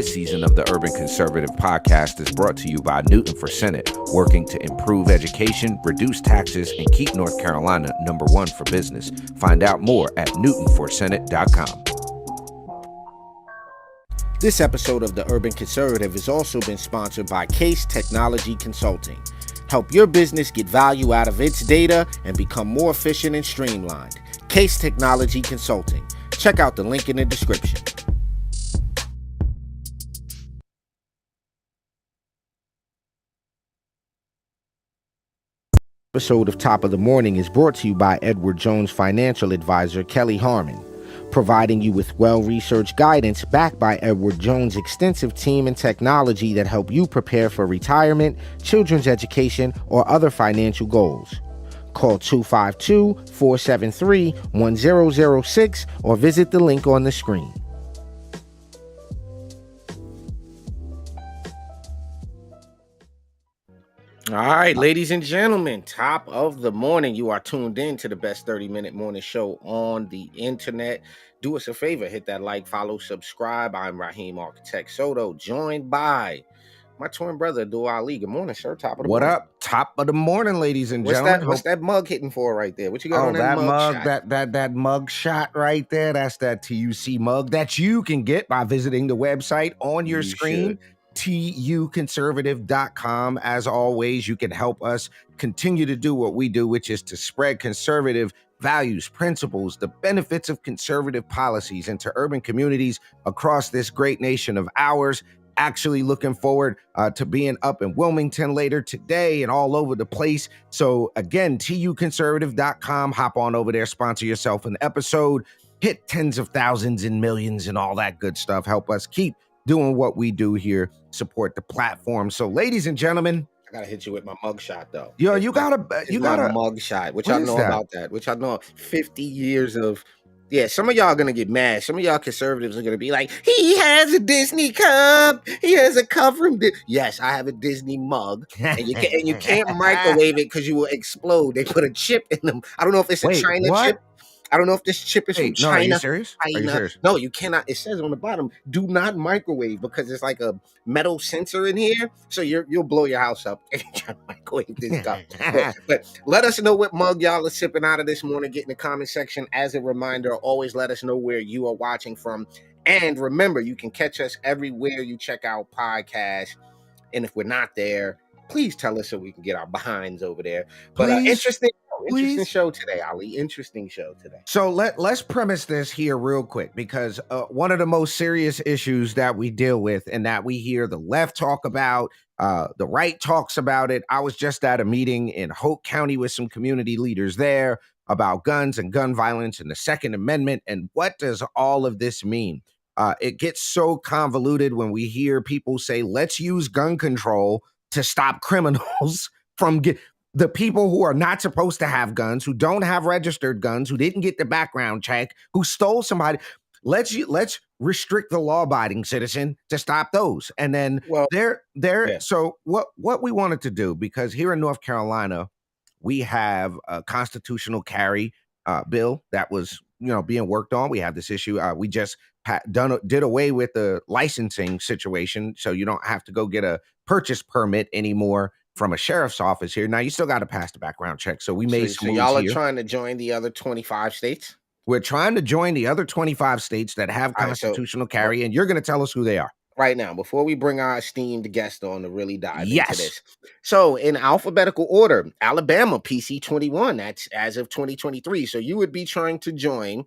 This season of the Urban Conservative Podcast is brought to you by Newton for Senate, working to improve education, reduce taxes, and keep North Carolina #1 for business. Find out more at newtonforsenate.com. This episode of the Urban Conservative has also been sponsored by Case Technology Consulting. Help your business get value out of its data and become more efficient and streamlined. Case Technology Consulting. Check out the link in the description. Episode of Top of the Morning is brought to you by Edward Jones financial advisor Kelly Harmon, providing you with well-researched guidance backed by Edward Jones' extensive team and technology that help you prepare for retirement, children's education, or other financial goals. Call 252-473-1006 or visit the link on the screen. All right, ladies and gentlemen, top of the morning. You are tuned in to the best 30-minute morning show on the internet. Do us a favor, hit that like, follow, subscribe. I'm Raheem Architect Soto, joined by my twin brother, Abdul Ali. Good morning, sir. Top of the morning. What up? Top of the morning, ladies and gentlemen. What's that mug hitting for right there? What you got on that mug shot? That mug shot right there. That's that TUC mug that you can get by visiting the website on your screen. tuconservative.com. As always, you can help us continue to do what we do, which is to spread conservative values, principles, the benefits of conservative policies into urban communities across this great nation of ours. Actually looking forward to being up in Wilmington later today and all over the place. So again, tuconservative.com. Hop on over there, sponsor yourself an episode, hit tens of thousands and millions and all that good stuff. Help us keep doing what we do here, support the platform. So ladies and gentlemen, I gotta hit you with my mug shot though. Yo, you gotta mug shot. What y'all know about that? Which I know 50 years of. Yeah, some of y'all are gonna get mad. Some of y'all conservatives are gonna be like, he has a Disney cup. He has a cup from Yes, I have a Disney mug, and you can't microwave it because you will explode. They put a chip in them. I don't know if it's a China chip. I don't know if this chip is from China. No, are you serious? Are you serious? No, you cannot. It says on the bottom, do not microwave, because it's like a metal sensor in here. So you'll blow your house up if you try to microwave this cup. But let us know what mug y'all are sipping out of this morning. Get in the comment section. As a reminder, always let us know where you are watching from. And remember, you can catch us everywhere you check out podcasts. And if we're not there, please tell us so we can get our behinds over there. But interesting show today, Ali. Interesting show today. So let's premise this here real quick, because one of the most serious issues that we deal with and that we hear the left talk about, the right talks about it. I was just at a meeting in Hope County with some community leaders there about guns and gun violence and the Second Amendment. And what does all of this mean? It gets so convoluted when we hear people say, let's use gun control to stop criminals from the people who are not supposed to have guns, who don't have registered guns, who didn't get the background check, who stole somebody. Let's restrict the law-abiding citizen to stop those. And then So what we wanted to do, because here in North Carolina, we have a constitutional carry bill that was being worked on. We have this issue. We just did away with the licensing situation, so you don't have to go get a purchase permit anymore from a sheriff's office here. Now, you still got to pass the background check. So we made some moves y'all are here. Trying to join the other 25 states? We're trying to join the other 25 states that have constitutional carry, and you're going to tell us who they are. Right now, before we bring our esteemed guest on to really dive into this. So in alphabetical order, Alabama, PC 21, that's as of 2023. So you would be trying to join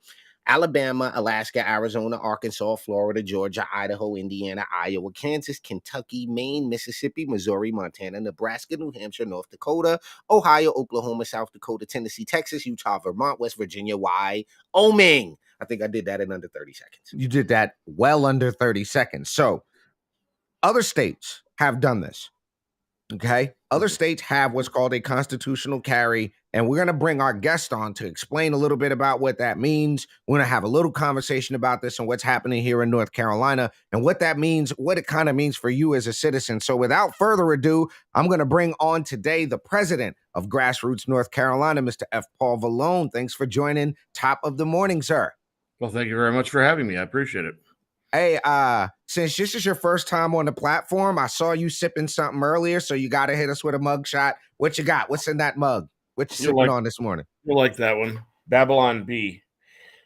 Alabama, Alaska, Arizona, Arkansas, Florida, Georgia, Idaho, Indiana, Iowa, Kansas, Kentucky, Maine, Mississippi, Missouri, Montana, Nebraska, New Hampshire, North Dakota, Ohio, Oklahoma, South Dakota, Tennessee, Texas, Utah, Vermont, West Virginia, Wyoming. I think I did that in under 30 seconds. You did that well under 30 seconds. So other states have done this. Okay. Other states have what's called a constitutional carry, and we're going to bring our guest on to explain a little bit about what that means. We're going to have a little conversation about this and what's happening here in North Carolina and what that means, what it kind of means for you as a citizen. So without further ado, I'm going to bring on today the president of Grassroots North Carolina, Mr. F. Paul Valone. Thanks for joining Top of the Morning, sir. Well, thank you very much for having me. I appreciate it. Hey, since this is your first time on the platform, I saw you sipping something earlier, so you got to hit us with a mug shot. What you got? What's in that mug? What you sipping on this morning? You'll like that one. Babylon B.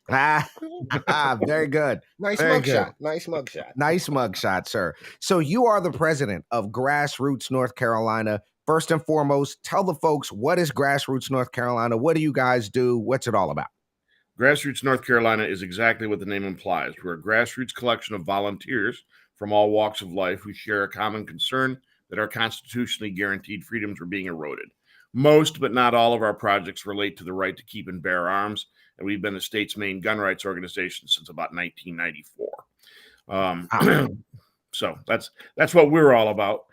Very good. Nice Very good. mugshot. Nice mugshot. Nice mugshot, sir. So you are the president of Grassroots North Carolina. First and foremost, tell the folks, what is Grassroots North Carolina? What do you guys do? What's it all about? Grassroots North Carolina is exactly what the name implies. We're a grassroots collection of volunteers from all walks of life who share a common concern that our constitutionally guaranteed freedoms are being eroded. Most, but not all, of our projects relate to the right to keep and bear arms, and we've been the state's main gun rights organization since about 1994. So that's what we're all about.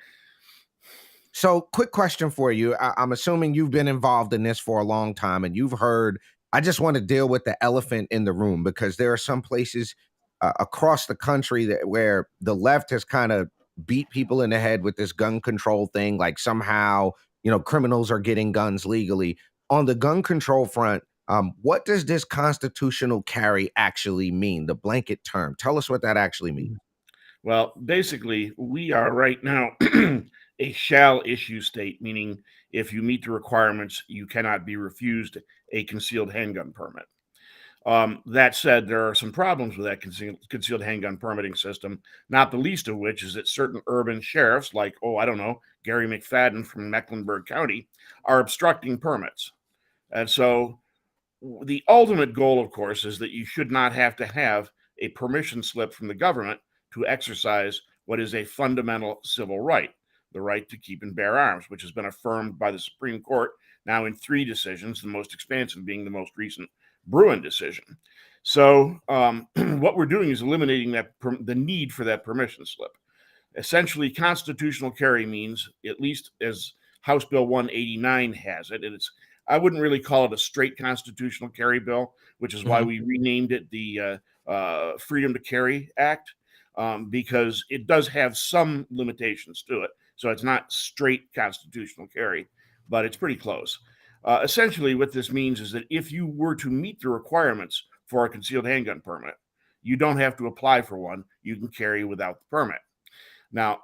So, quick question for you. I'm assuming you've been involved in this for a long time and you've heard. I just want to deal with the elephant in the room because there are some places across the country where the left has kind of beat people in the head with this gun control thing. Like somehow, criminals are getting guns legally. On the gun control front, what does this constitutional carry actually mean? The blanket term. Tell us what that actually means. Well, basically, we are right now a shall issue state, meaning if you meet the requirements, you cannot be refused a concealed handgun permit. That said, there are some problems with that concealed handgun permitting system, not the least of which is that certain urban sheriffs, like, Gary McFadden from Mecklenburg County, are obstructing permits. And so the ultimate goal, of course, is that you should not have to have a permission slip from the government to exercise what is a fundamental civil right, the right to keep and bear arms, which has been affirmed by the Supreme Court now in 3 decisions, the most expansive being the most recent Bruin decision. So what we're doing is eliminating the need for that permission slip. Essentially, constitutional carry means, at least as House Bill 189 has it, and I wouldn't really call it a straight constitutional carry bill, which is why we renamed it the Freedom to Carry Act, because it does have some limitations to it. So it's not straight constitutional carry, but it's pretty close. Essentially, what this means is that if you were to meet the requirements for a concealed handgun permit, you don't have to apply for one. You can carry without the permit. Now,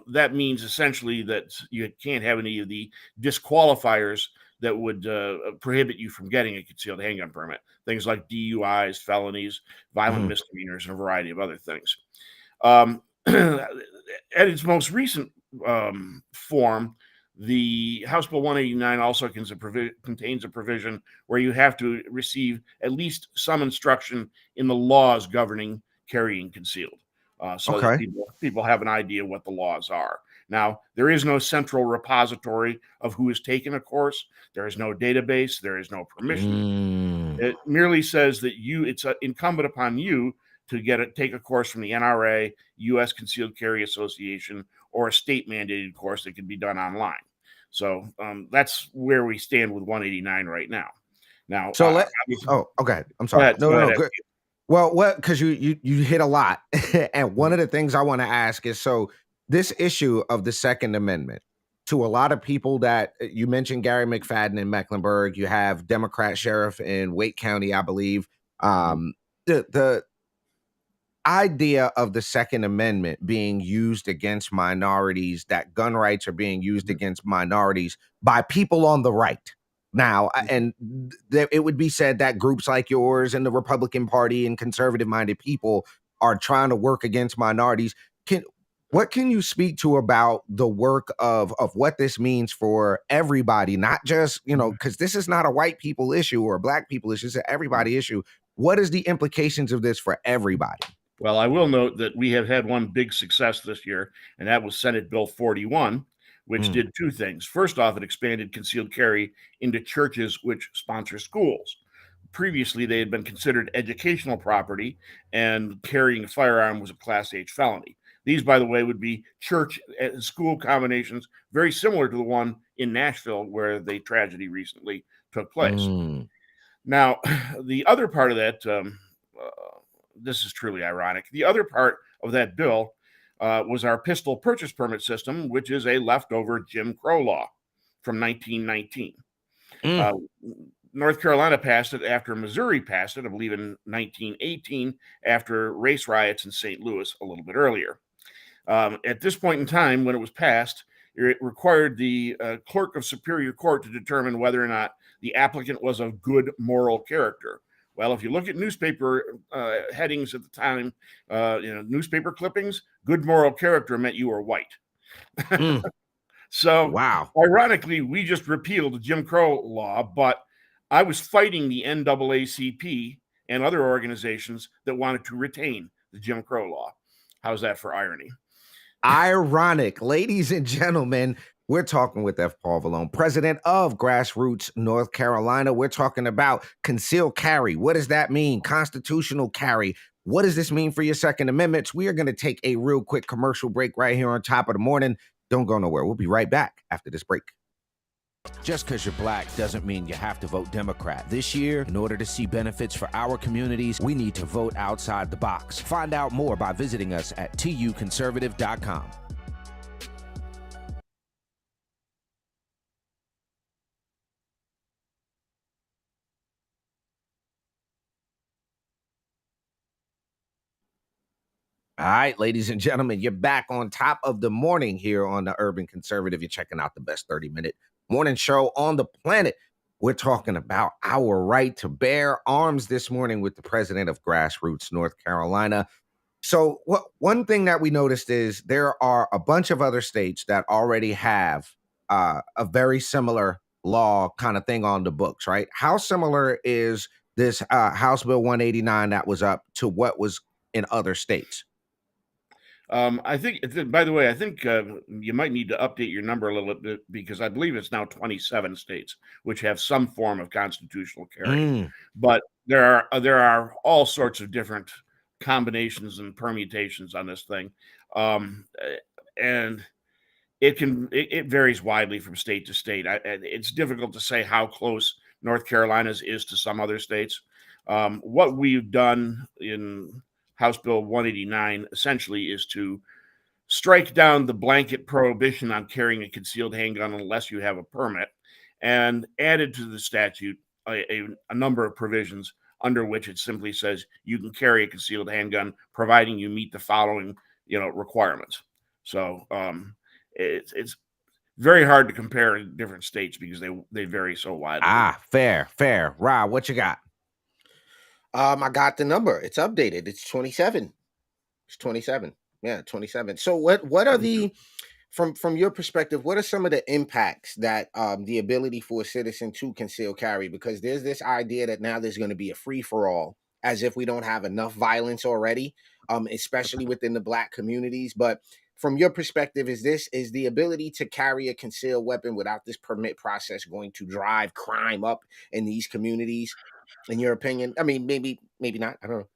that means essentially that you can't have any of the disqualifiers that would prohibit you from getting a concealed handgun permit. Things like DUIs, felonies, violent misdemeanors, and a variety of other things. At its most recent form, the House Bill 189 also contains a provision where you have to receive at least some instruction in the laws governing carrying concealed. So that people have an idea what the laws are. Now, there is no central repository of who has taken a course. There is no database. There is no permission. It merely says that it's incumbent upon you to take a course from the NRA, U.S. Concealed Carry Association, or a state-mandated course that can be done online. So that's where we stand with 189 right now. Now, okay. I'm sorry. No. Good. Well, because you hit a lot, and one of the things I want to ask is, so this issue of the Second Amendment, to a lot of people that you mentioned, Gary McFadden in Mecklenburg, you have Democrat sheriff in Wake County, I believe. The idea of the Second Amendment being used against minorities, that gun rights are being used against minorities by people on the right. Now, and it would be said that groups like yours and the Republican Party and conservative-minded people are trying to work against minorities. What can you speak to about the work of what this means for everybody, not just, because this is not a white people issue or a black people issue, it's an everybody issue. What is the implications of this for everybody? Well, I will note that we have had one big success this year, and that was Senate Bill 41, which did 2 things. First off, it expanded concealed carry into churches which sponsor schools. Previously, they had been considered educational property, and carrying a firearm was a Class H felony. These, by the way, would be church and school combinations, very similar to the one in Nashville where the tragedy recently took place. Now, the other part of that, this is truly ironic. The other part of that bill was our pistol purchase permit system, which is a leftover Jim Crow law from 1919. North Carolina passed it after Missouri passed it, I believe in 1918, after race riots in St. Louis a little bit earlier. At this point in time, when it was passed, it required the clerk of Superior Court to determine whether or not the applicant was of good moral character. Well, if you look at newspaper headings at the time, newspaper clippings, good moral character meant you were white. So, wow. Ironically, we just repealed the Jim Crow law, but I was fighting the NAACP and other organizations that wanted to retain the Jim Crow law. How's that for irony? Ironic. Ladies and gentlemen, we're talking with F. Paul Valone, president of Grassroots North Carolina. We're talking about concealed carry. What does that mean? Constitutional carry. What does this mean for your Second Amendments? We are going to take a real quick commercial break right here on Top of the Morning. Don't go nowhere. We'll be right back after this break. Just because you're black doesn't mean you have to vote Democrat. This year, in order to see benefits for our communities, we need to vote outside the box. Find out more by visiting us at tuconservative.com. All right, ladies and gentlemen, you're back on Top of the Morning here on the Urban Conservative. You're checking out the best 30-minute morning show on the planet. We're talking about our right to bear arms this morning with the president of Grassroots North Carolina. So one thing that we noticed is there are a bunch of other states that already have a very similar law kind of thing on the books, right? How similar is this House Bill 189 that was up to what was in other states? I think, by the way, I think you might need to update your number a little bit because I believe it's now 27 states which have some form of constitutional carry. But there are all sorts of different combinations and permutations on this thing, and it varies widely from state to state. It's difficult to say how close North Carolina's is to some other states. What we've done in House Bill 189 essentially is to strike down the blanket prohibition on carrying a concealed handgun unless you have a permit, and added to the statute a number of provisions under which it simply says you can carry a concealed handgun providing you meet the following requirements. So it's very hard to compare in different states because they vary so widely. Fair. Rob, what you got? I got the number. It's updated. It's 27. It's 27. Yeah, 27. So what are the from your perspective, what are some of the impacts that the ability for a citizen to conceal carry? Because there's this idea that now there's going to be a free for all, as if we don't have enough violence already, especially within the Black communities. But from your perspective, is the ability to carry a concealed weapon without this permit process going to drive crime up in these communities? In your opinion? I mean, maybe not. I don't know.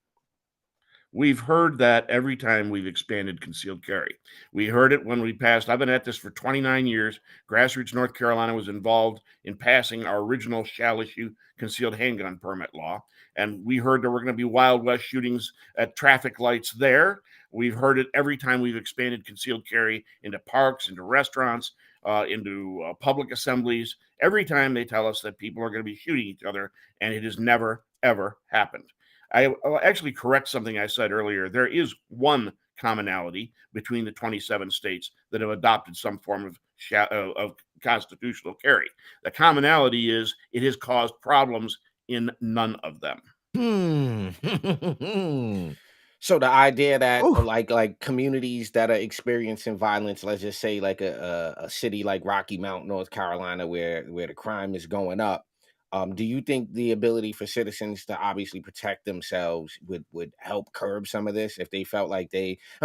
We've heard that every time we've expanded concealed carry. We heard it when we passed. I've been at this for 29 years. Grassroots North Carolina was involved in passing our original shall issue concealed handgun permit law. And we heard there were going to be Wild West shootings at traffic lights there. We've heard it every time we've expanded concealed carry into parks, into restaurants, into public assemblies. Every time they tell us that people are going to be shooting each other, and it has never, ever happened. I'll actually correct something I said earlier. There is one commonality between the 27 states that have adopted some form of constitutional carry. The commonality is it has caused problems in none of them. So the idea that like communities that are experiencing violence, let's just say like a city like Rocky Mount, North Carolina, where the crime is going up, do you think the ability for citizens to obviously protect themselves would help curb some of this if they felt like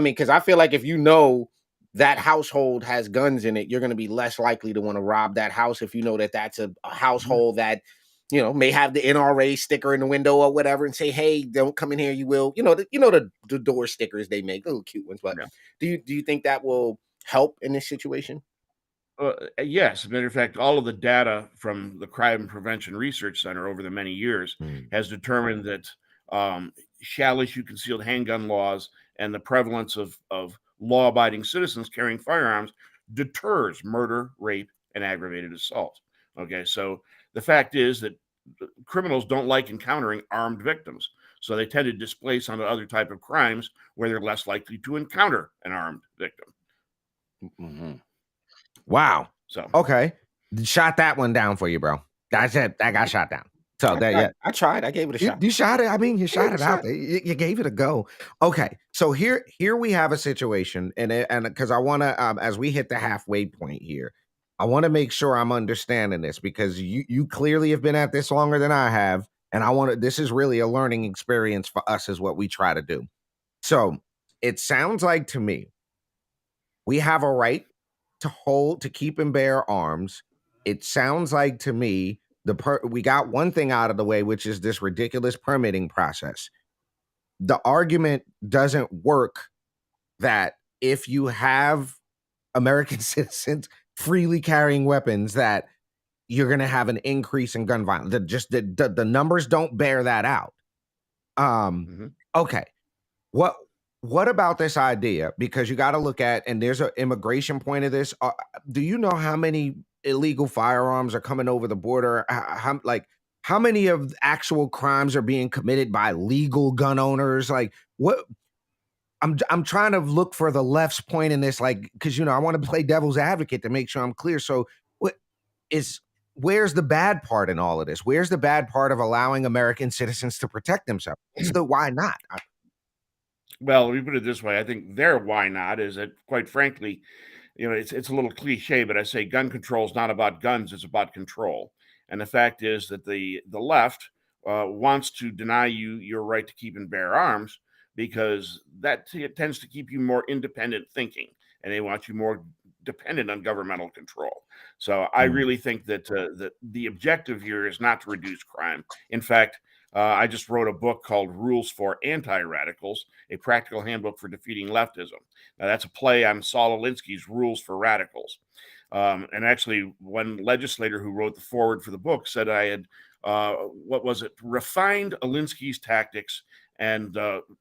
because I feel like if you know that household has guns in it, you're going to be less likely to want to rob that house if you know that that's a household that may have the NRA sticker in the window or whatever and say, hey, don't come in here, you will. The door stickers they make, little cute ones. But do you think that will help in this situation? Yes. As a matter of fact, all of the data from the Crime Prevention Research Center over the many years has determined that shall issue concealed handgun laws and the prevalence of law-abiding citizens carrying firearms deters murder, rape, and aggravated assault. Okay, so the fact is that criminals don't like encountering armed victims. So they tend to displace onto other type of crimes where they're less likely to encounter an armed victim. Mm-hmm. Wow. So okay, shot that one down for you, bro. That's it. That got shot down. So I tried. I gave it a shot. You shot it. I mean, you shot it out there. You gave it a go. Okay, so here we have a situation, and because I want to, as we hit the halfway point here, I want to make sure I'm understanding this because you clearly have been at this longer than I have, and I want to. This is really a learning experience for us, is what we try to do. So it sounds like to me, we have a right to keep and bear arms. It sounds like to me we got one thing out of the way, which is this ridiculous permitting process. The argument doesn't work that if you have American citizens freely carrying weapons, that you're going to have an increase in gun violence. The numbers don't bear that out. Okay. What about this idea? Because you got to look at, and there's an immigration point of this. Do you know how many illegal firearms are coming over the border? How many of actual crimes are being committed by legal gun owners? Like, what? I'm trying to look for the left's point in this, like, because I want to play devil's advocate to make sure I'm clear. So, where's the bad part in all of this? Where's the bad part of allowing American citizens to protect themselves? It's the why not? Well, let me put it this way. I think their why not is that, quite frankly, it's a little cliche, but I say gun control is not about guns, it's about control. And the fact is that the left wants to deny you your right to keep and bear arms because that tends to keep you more independent thinking, and they want you more dependent on governmental control. So I really think that the objective here is not to reduce crime. In fact, I just wrote a book called Rules for Anti-Radicals, a practical handbook for defeating leftism. Now, that's a play on Saul Alinsky's Rules for Radicals. And actually, one legislator who wrote the foreword for the book said I had, refined Alinsky's tactics and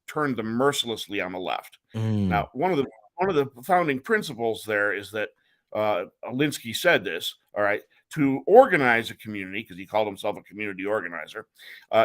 turned them mercilessly on the left. Now, one of the founding principles there is that Alinsky said this, all right, to organize a community, because he called himself a community organizer,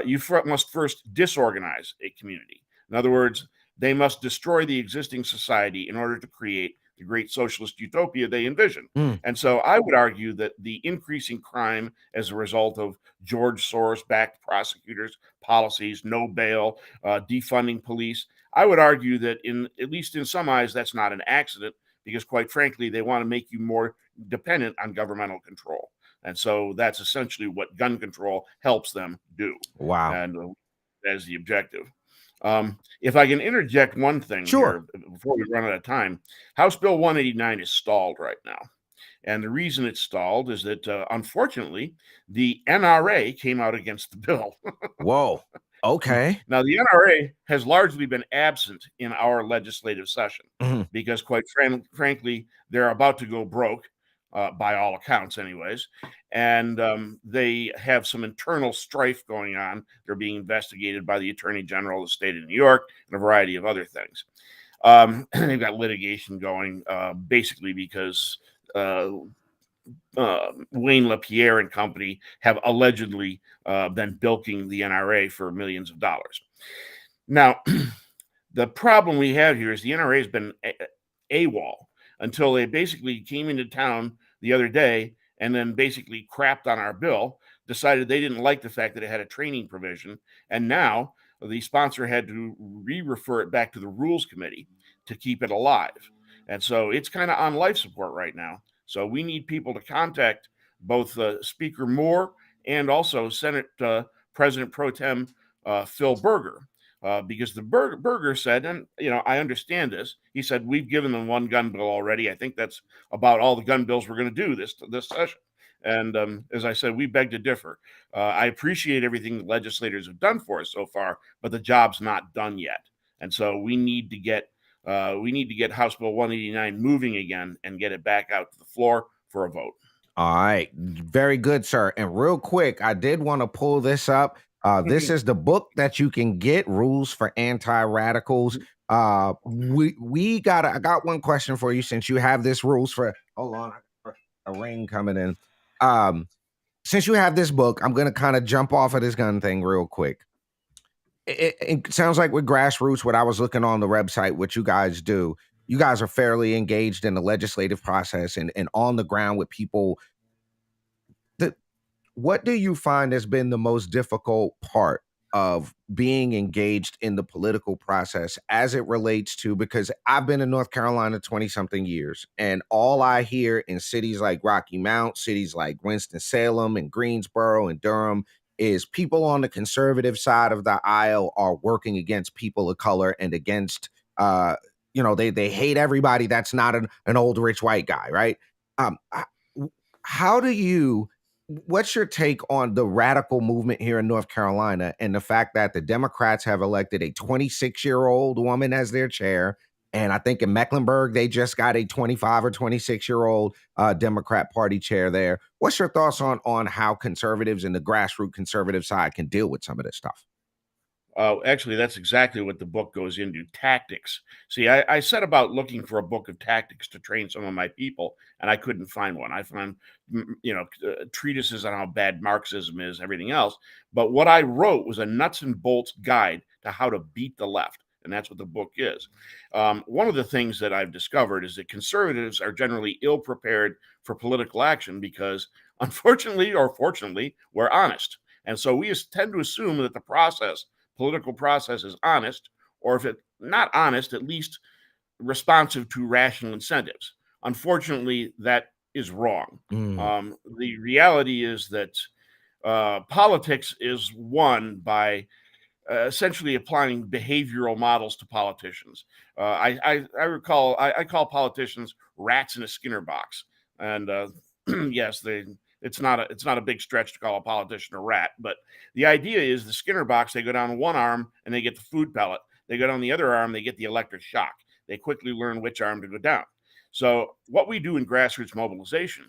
you must first disorganize a community. In other words, they must destroy the existing society in order to create the great socialist utopia they envision. And so I would argue that the increasing crime as a result of George Soros-backed prosecutors' policies, no bail, defunding police, I would argue that at least in some eyes, that's not an accident, because quite frankly, they want to make you more dependent on governmental control. And so that's essentially what gun control helps them do. Wow. And that is the objective. If I can interject one thing here before we run out of time, House Bill 189 is stalled right now. And the reason it's stalled is that, unfortunately, the NRA came out against the bill. Whoa. Okay. Now, the NRA has largely been absent in our legislative session because, quite frankly, they're about to go broke, by all accounts anyways. And they have some internal strife going on. They're being investigated by the Attorney General of the state of New York and a variety of other things. They've got litigation going basically because Wayne LaPierre and company have allegedly been bilking the NRA for millions of dollars. Now, the problem we have here is the NRA has been AWOL until they basically came into town the other day and then basically crapped on our bill, decided they didn't like the fact that it had a training provision, and now the sponsor had to re-refer it back to the Rules Committee to keep it alive. And so it's kind of on life support right now. So we need people to contact both Speaker Moore and also Senate President Pro Tem Phil Berger, because the Berger said, and I understand this. He said we've given them one gun bill already. I think that's about all the gun bills we're going to do this session. And as I said, we beg to differ. I appreciate everything the legislators have done for us so far, but the job's not done yet. And so we need to get House Bill 189 moving again and get it back out to the floor for a vote. All right. Very good, sir. And real quick, I did want to pull this up. This is the book that you can get, Rules for Anti-Radicals. I got one question for you since you have this rules for, hold on, a rain coming in. since you have this book, I'm going to kind of jump off of this gun thing real quick. It sounds like with grassroots, what I was looking on the website, what you guys do, you guys are fairly engaged in the legislative process and on the ground with people. What do you find has been the most difficult part of being engaged in the political process as it relates to, because I've been in North Carolina 20 something years, and all I hear in cities like Rocky Mount, cities like Winston-Salem and Greensboro and Durham is people on the conservative side of the aisle are working against people of color and against they hate everybody that's not an old rich white guy, right? um how do you What's your take on the radical movement here in North Carolina and the fact that the Democrats have elected a 26-year-old woman as their chair? And I think in Mecklenburg, they just got a 25 or 26-year-old Democrat Party chair there. What's your thoughts on how conservatives and the grassroots conservative side can deal with some of this stuff? Actually, that's exactly what the book goes into, tactics. See, I set about looking for a book of tactics to train some of my people, and I couldn't find one. I found, treatises on how bad Marxism is, everything else. But what I wrote was a nuts and bolts guide to how to beat the left. And that's what the book is. One of the things that I've discovered is that conservatives are generally ill prepared for political action because, unfortunately or fortunately, we're honest. And so we tend to assume that the political process is honest, or if it's not honest, at least responsive to rational incentives. Unfortunately, that is wrong. The reality is that politics is won by essentially applying behavioral models to politicians. I call politicians rats in a Skinner box, and yes, it's not a big stretch to call a politician a rat, but the idea is the Skinner box, they go down one arm and they get the food pellet. They go down the other arm, they get the electric shock. They quickly learn which arm to go down. So what we do in grassroots mobilization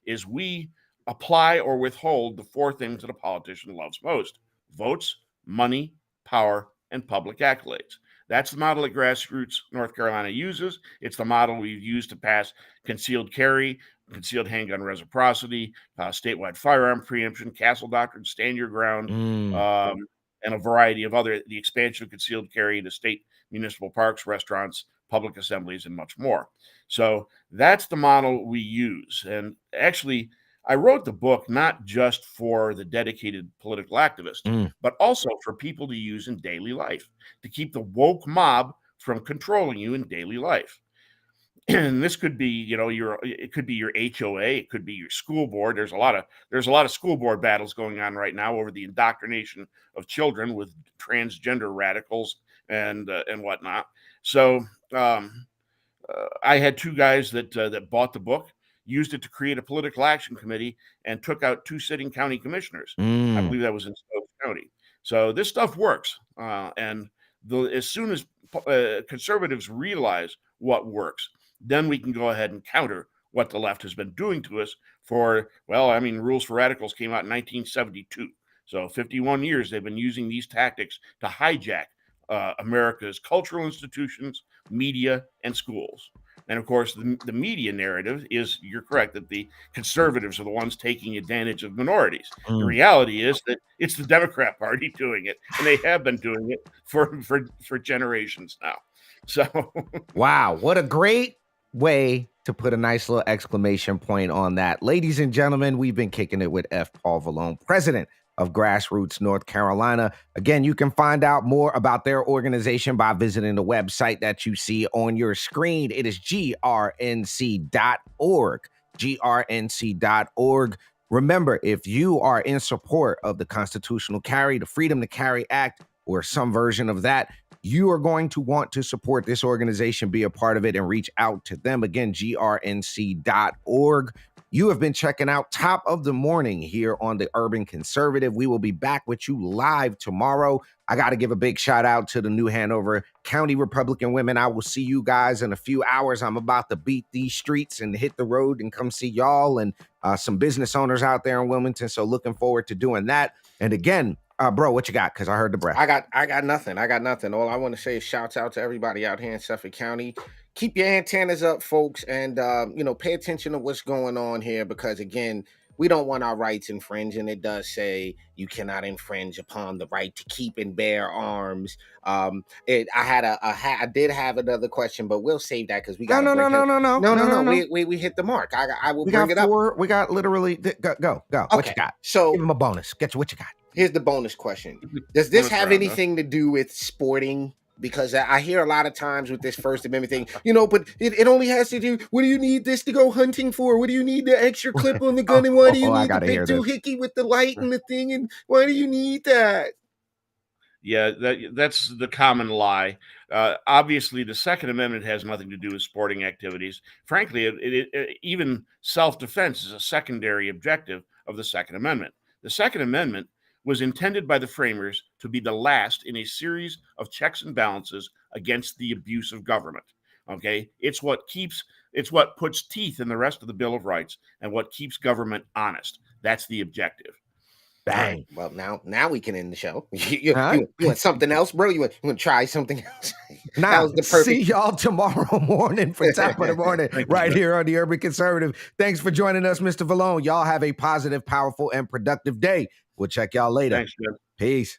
is we apply or withhold the four things that a politician loves most: votes, money, power, and public accolades. That's the model that grassroots North Carolina uses. It's the model we've used to pass concealed carry, concealed handgun reciprocity, statewide firearm preemption, castle doctrine, stand your ground, and a variety of the expansion of concealed carry into state municipal parks, restaurants, public assemblies, and much more. So that's the model we use. And actually, I wrote the book not just for the dedicated political activists, but also for people to use in daily life, to keep the woke mob from controlling you in daily life. And this could be, it could be your HOA, it could be your school board. There's a lot of school board battles going on right now over the indoctrination of children with transgender radicals and whatnot. So I had two guys that bought the book, used it to create a political action committee, and took out two sitting county commissioners. I believe that was in Stokes County. So this stuff works, and as soon as conservatives realize what works, then we can go ahead and counter what the left has been doing to us for, Rules for Radicals came out in 1972. So 51 years they've been using these tactics to hijack America's cultural institutions, media, and schools. And of course, the media narrative is, you're correct, that the conservatives are the ones taking advantage of minorities. The reality is that it's the Democrat Party doing it, and they have been doing it for generations now. So, wow, what a great way to put a nice little exclamation point on that. Ladies and gentlemen, we've been kicking it with F. Paul Valone, president of Grassroots North Carolina. Again, you can find out more about their organization by visiting the website that you see on your screen. It is grnc.org. grnc.org. Remember, if you are in support of the constitutional carry, the Freedom to Carry Act, or some version of that, you are going to want to support this organization, be a part of it, and reach out to them. Again, grnc.org. You have been checking out Top of the Morning here on the Urban Conservative. We will be back with you live tomorrow. I got to give a big shout out to the New Hanover County Republican women. I will see you guys in a few hours. I'm about to beat these streets and hit the road and come see y'all and some business owners out there in Wilmington. So looking forward to doing that. And again, bro, what you got? Because I heard the breath. I got nothing. All I want to say is shouts out to everybody out here in Suffolk County. Keep your antennas up, folks, and pay attention to what's going on here, because again, we don't want our rights infringed, and it does say you cannot infringe upon the right to keep and bear arms. I did have another question, but we'll save that because we got to bring him. No. We hit the mark. I will bring it up. We got literally go. What Okay, you got? so give him a bonus. Get you what you got. Here's the bonus question. Does this have anything to do with sporting? Because I hear a lot of times with this First Amendment thing, but it only has to do, what do you need this to go hunting for? What do you need the extra clip on the gun? And why do you need the big doohickey with the light and the thing? And why do you need that? Yeah, that's the common lie. Obviously, the Second Amendment has nothing to do with sporting activities. Frankly, even self-defense is a secondary objective of the Second Amendment. The Second Amendment was intended by the framers to be the last in a series of checks and balances against the abuse of government. Okay, it's what puts teeth in the rest of the Bill of Rights and what keeps government honest. That's the objective. Bang. Well, now we can end the show. You want something else, bro? You want to try something else? Now, see y'all tomorrow morning for Top of the Morning right here on the Urban Conservative. Thanks for joining us, Mr. Valone. Y'all have a positive, powerful, and productive day. We'll check y'all later. Thanks, Jeff. Peace.